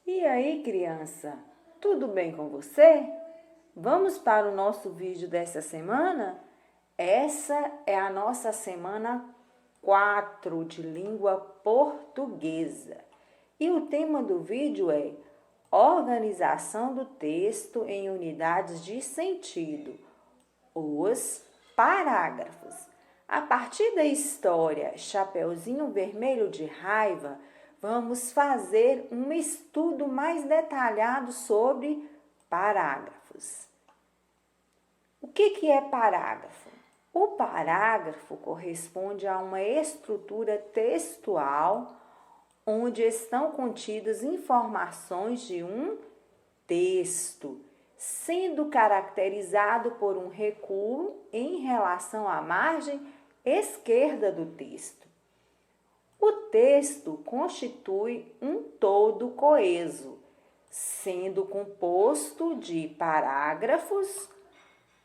E aí, criança, tudo bem com você? Vamos para o nosso vídeo dessa semana? Essa é a nossa semana 4 de língua portuguesa. E o tema do vídeo é organização do texto em unidades de sentido, os parágrafos. A partir da história Chapeuzinho Vermelho de Raiva, vamos fazer um estudo mais detalhado sobre parágrafos. O que é parágrafo? O parágrafo corresponde a uma estrutura textual onde estão contidas informações de um texto, sendo caracterizado por um recuo em relação à margem esquerda do texto. O texto constitui um todo coeso, sendo composto de parágrafos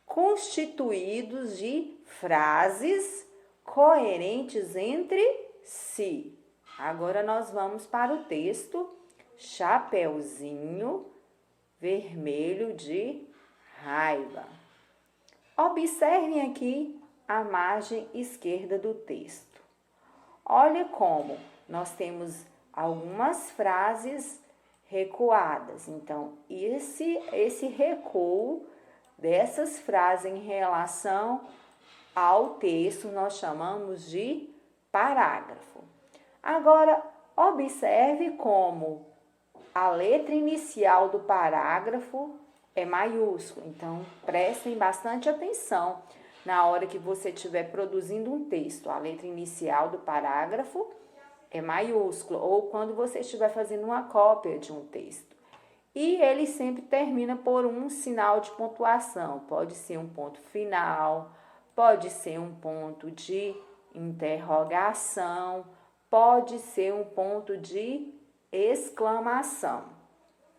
constituídos de frases coerentes entre si. Agora nós vamos para o texto Chapeuzinho Vermelho de Raiva. Observem aqui a margem esquerda do texto. Olha como nós temos algumas frases recuadas. Então, esse recuo dessas frases em relação ao texto nós chamamos de parágrafo. Agora, observe como a letra inicial do parágrafo é maiúscula. Então, prestem bastante atenção na hora que você estiver produzindo um texto. A letra inicial do parágrafo é maiúscula, ou quando você estiver fazendo uma cópia de um texto. E ele sempre termina por um sinal de pontuação. Pode ser um ponto final, pode ser um ponto de interrogação, pode ser um ponto de exclamação.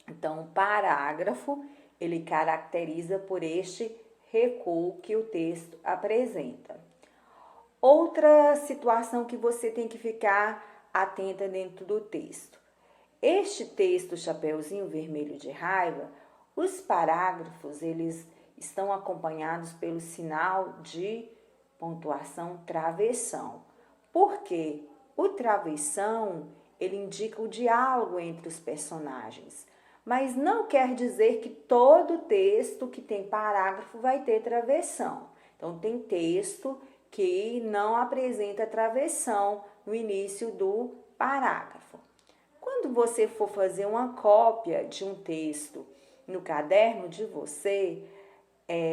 Então, o parágrafo, ele caracteriza por este recuo que o texto apresenta. Outra situação que você tem que ficar atenta dentro do texto. Este texto, Chapeuzinho Vermelho de Raiva, os parágrafos, eles estão acompanhados pelo sinal de pontuação travessão. Por quê? O travessão, ele indica o diálogo entre os personagens, mas não quer dizer que todo texto que tem parágrafo vai ter travessão. Então, tem texto que não apresenta travessão no início do parágrafo. Quando você for fazer uma cópia de um texto no caderno de você,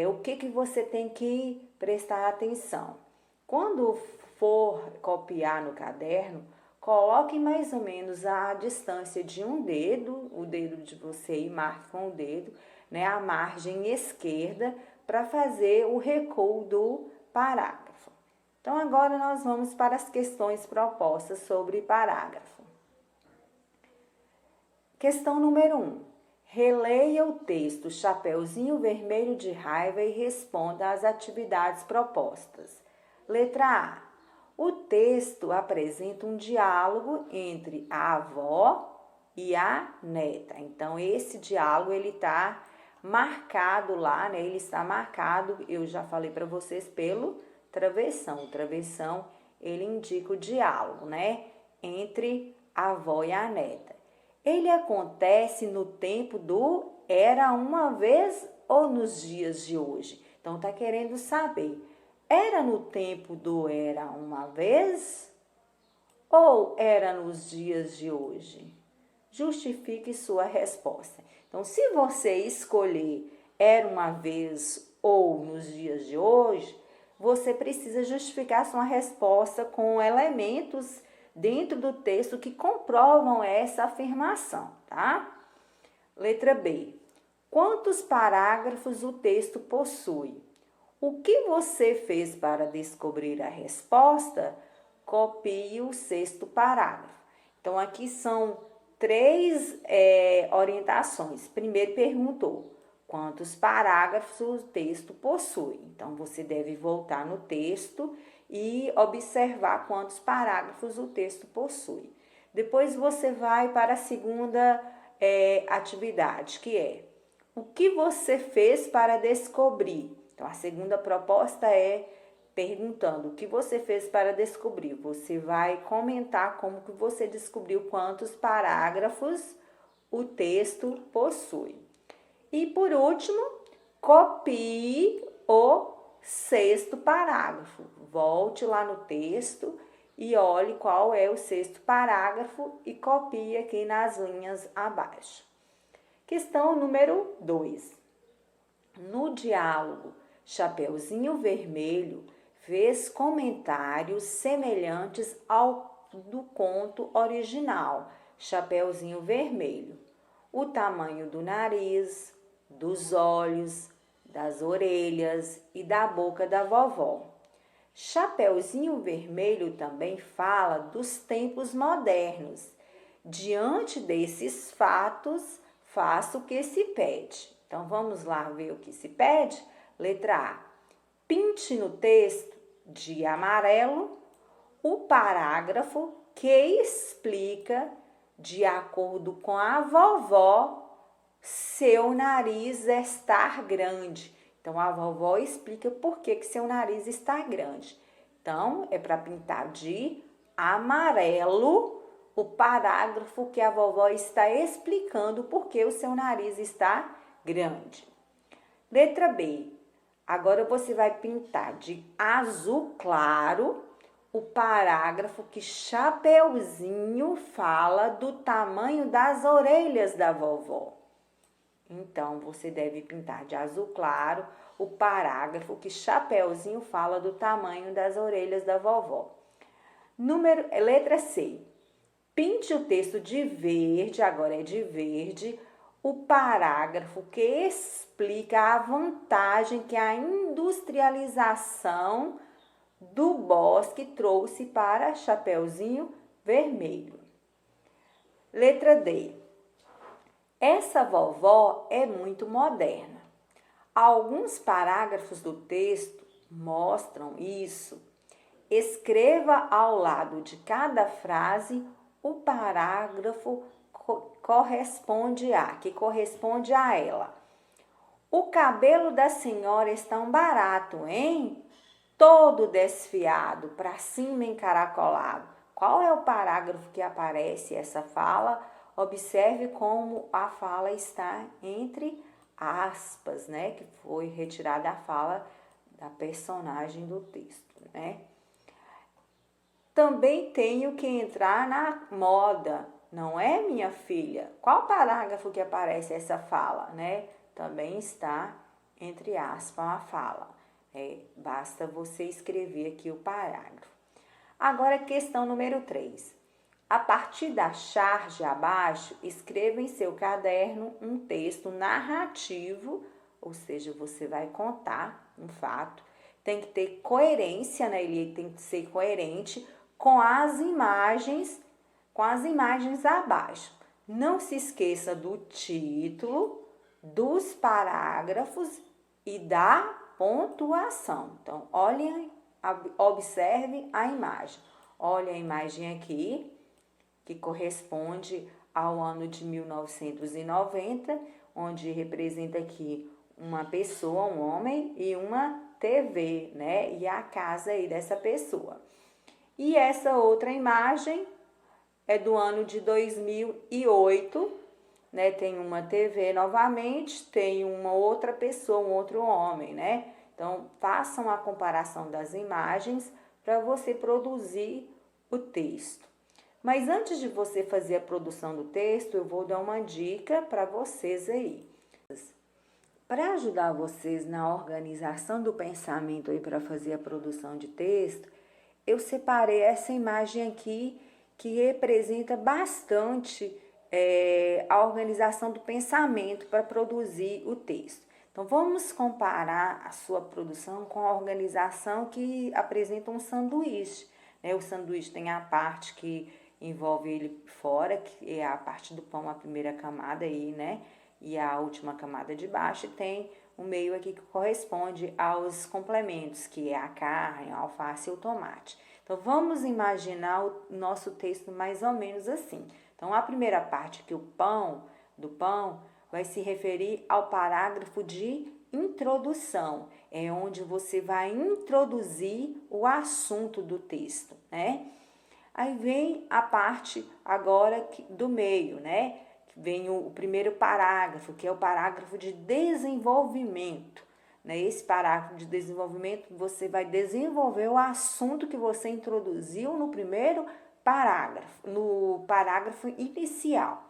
o que você tem que prestar atenção? Quando for copiar no caderno, coloque mais ou menos a distância de um dedo, o dedo de você, e marque com o dedo, né, a margem esquerda para fazer o recuo do parágrafo. Então, agora nós vamos para as questões propostas sobre parágrafo. Questão número 1. Releia o texto Chapeuzinho Vermelho de Raiva e responda às atividades propostas. Letra A. O texto apresenta um diálogo entre a avó e a neta. Então, esse diálogo, ele está marcado lá, né? Ele está marcado, eu já falei para vocês, pelo travessão. O travessão, ele indica o diálogo, né? Entre a avó e a neta. Ele acontece no tempo do era uma vez ou nos dias de hoje? Então, tá querendo saber, era no tempo do era uma vez ou era nos dias de hoje? Justifique sua resposta. Então, se você escolher era uma vez ou nos dias de hoje, você precisa justificar sua resposta com elementos dentro do texto que comprovam essa afirmação, tá? Letra B. Quantos parágrafos o texto possui? O que você fez para descobrir a resposta? Copie o 6º parágrafo. Então, aqui são 3 orientações. Primeiro perguntou, quantos parágrafos o texto possui? Então, você deve voltar no texto e observar quantos parágrafos o texto possui. Depois você vai para a segunda atividade, que é o que você fez para descobrir. Então, a segunda proposta é perguntando o que você fez para descobrir. Você vai comentar como que você descobriu quantos parágrafos o texto possui. E por último, copie o sexto parágrafo. Volte lá no texto e olhe qual é o sexto parágrafo e copie aqui nas linhas abaixo. Questão número 2. No diálogo, Chapeuzinho Vermelho fez comentários semelhantes ao do conto original, Chapeuzinho Vermelho. O tamanho do nariz, dos olhos, das orelhas e da boca da vovó. Chapeuzinho Vermelho também fala dos tempos modernos. Diante desses fatos, faça o que se pede. Então, vamos lá ver o que se pede? Letra A. Pinte no texto de amarelo o parágrafo que explica, de acordo com a vovó, seu nariz estar grande. Então, a vovó explica por que seu nariz está grande. Então, é para pintar de amarelo o parágrafo que a vovó está explicando por que o seu nariz está grande. Letra B. Agora você vai pintar de azul claro o parágrafo que Chapeuzinho fala do tamanho das orelhas da vovó. Então, você deve pintar de azul claro o parágrafo que Chapeuzinho fala do tamanho das orelhas da vovó. Letra C. Pinte o texto de verde, agora é de verde, o parágrafo que explica a vantagem que a industrialização do bosque trouxe para Chapeuzinho Vermelho. Letra D. Essa vovó é muito moderna. Alguns parágrafos do texto mostram isso. Escreva ao lado de cada frase o parágrafo que corresponde a ela. O cabelo da senhora está um barato, hein? Todo desfiado, para cima encaracolado. Qual é o parágrafo que aparece essa fala? Observe como a fala está entre aspas, né? Que foi retirada a fala da personagem do texto, né? Também tenho que entrar na moda, não é, minha filha? Qual parágrafo que aparece essa fala, né? Também está entre aspas a fala. Basta você escrever aqui o parágrafo. Agora, questão número 3. A partir da charge abaixo, escreva em seu caderno um texto narrativo, ou seja, você vai contar um fato. Tem que ter coerência, né? Ele tem que ser coerente com as imagens abaixo. Não se esqueça do título, dos parágrafos e da pontuação. Então, observe a imagem. Olha a imagem aqui, que corresponde ao ano de 1990, onde representa aqui uma pessoa, um homem e uma TV, né? E a casa aí dessa pessoa. E essa outra imagem é do ano de 2008, né? Tem uma TV novamente, tem uma outra pessoa, um outro homem, né? Então, façam a comparação das imagens para você produzir o texto. Mas antes de você fazer a produção do texto, eu vou dar uma dica para vocês aí. Para ajudar vocês na organização do pensamento aí para fazer a produção de texto, eu separei essa imagem aqui que representa bastante a organização do pensamento para produzir o texto. Então, vamos comparar a sua produção com a organização que apresenta um sanduíche, né? O sanduíche tem a parte que envolve ele fora, que é a parte do pão, a primeira camada aí, né? E a última camada de baixo, e tem o meio aqui que corresponde aos complementos, que é a carne, a alface e o tomate. Então, vamos imaginar o nosso texto mais ou menos assim. Então, a primeira parte, que o pão, do pão vai se referir ao parágrafo de introdução. É onde você vai introduzir o assunto do texto, né? Aí vem a parte agora do meio, né? Vem o primeiro parágrafo, que é o parágrafo de desenvolvimento. Né? Esse parágrafo de desenvolvimento, você vai desenvolver o assunto que você introduziu no primeiro parágrafo, no parágrafo inicial.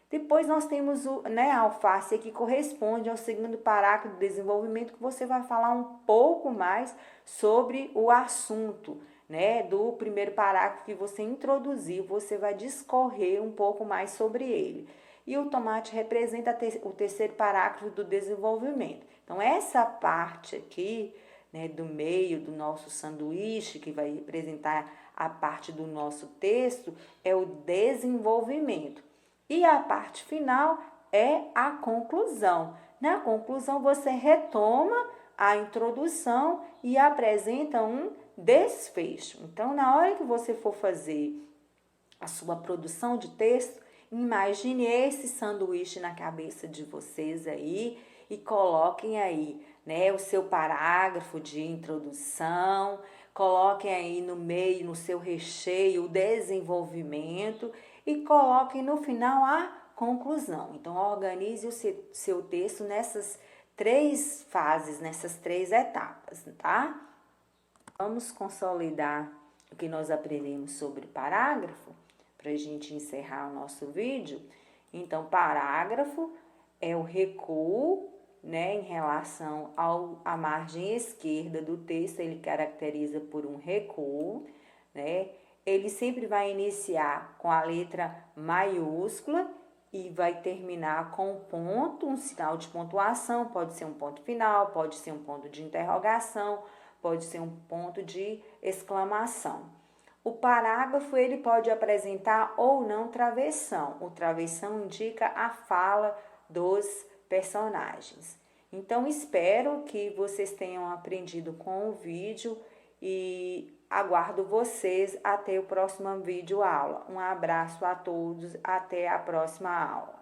Depois nós temos a alface que corresponde ao segundo parágrafo de desenvolvimento, que você vai falar um pouco mais sobre o assunto, né, do primeiro parágrafo que você introduziu, você vai discorrer um pouco mais sobre ele. E o tomate representa o terceiro parágrafo do desenvolvimento. Então, essa parte aqui, né, do meio do nosso sanduíche, que vai representar a parte do nosso texto, é o desenvolvimento. E a parte final é a conclusão. Na conclusão, você retoma a introdução e apresenta um desfecho. Então, na hora que você for fazer a sua produção de texto, imagine esse sanduíche na cabeça de vocês aí e coloquem aí, né, o seu parágrafo de introdução, coloquem aí no meio, no seu recheio, o desenvolvimento e coloquem no final a conclusão. Então, organize o seu texto nessas 3 fases, nessas 3 etapas, tá? Vamos consolidar o que nós aprendemos sobre parágrafo, para a gente encerrar o nosso vídeo. Então, parágrafo é o recuo, né, em relação à margem esquerda do texto, ele caracteriza por um recuo, né? Ele sempre vai iniciar com a letra maiúscula e vai terminar com um ponto, um sinal de pontuação, pode ser um ponto final, pode ser um ponto de interrogação, pode ser um ponto de exclamação. O parágrafo ele pode apresentar ou não travessão. O travessão indica a fala dos personagens. Então, espero que vocês tenham aprendido com o vídeo e aguardo vocês até o próximo vídeo aula. Um abraço a todos, até a próxima aula.